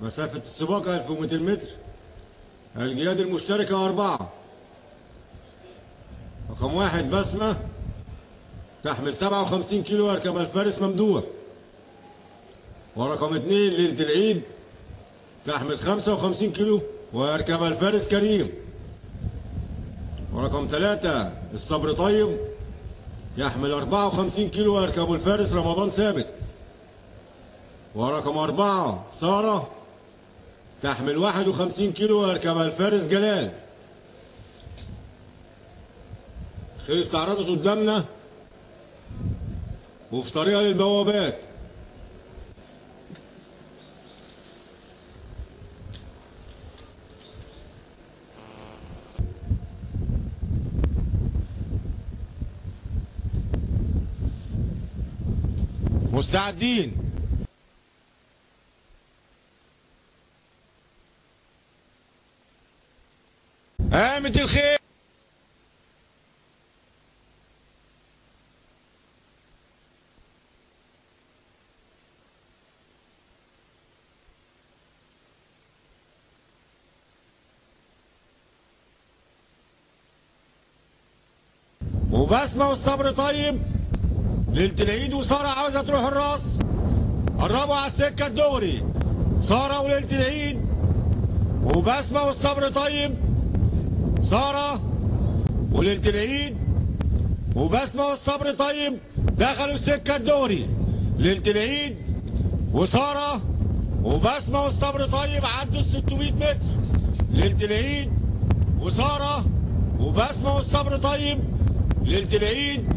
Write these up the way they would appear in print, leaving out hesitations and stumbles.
مسافة السباق 1200 متر. الجياد المشتركة 4. رقم 1 بسمة تحمل 57 كيلو يركب الفارس ممدوح. ورقم 2 ليلة العيد تحمل 55 كيلو ويركب الفارس كريم. ورقم 3 الصبر طيب يحمل 54 كيلو ويركب الفارس رمضان ثابت. ورقم 4 سارة تحمل 51 كيلو ويركب الفارس جلال. خير استعراضت قدامنا وفي طريقها للبوابات. مستعدين. قامت الخير. وبسمة والصبر طيب ليلة العيد وسارة عاوزة تروح الراس. قربوا على السكة الدغري. سارة وليلة العيد وبسمة والصبر طيب. سارة وليلة العيد وبسمة والصبر طيب دخلوا السكة الدغري. ليلة العيد وسارة وبسمة والصبر طيب عدوا ال 600 متر. ليلة العيد وسارة وبسمة والصبر طيب. ليلة العيد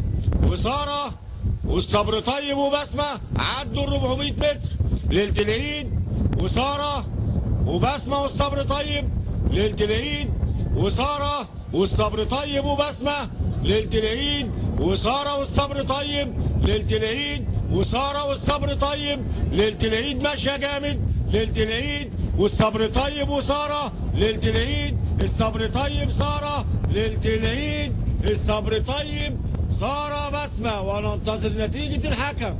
وسارة والصبر طيب وبسمة عدوا ال 400 متر. ليلة العيد وسارة وبسمة والصبر طيب. ليلة العيد وسارة والصبر طيب وبسمة. ليلة العيد وسارة والصبر طيب. ليلة العيد وسارة والصبر طيب. ليلة العيد ماشية جامد. ليلة العيد والصبر طيب وسارة. ليلة العيد الصبر طيب سارة. ليلة العيد الصبر طيب سارة بسمة. وننتظر نتيجة الحكم.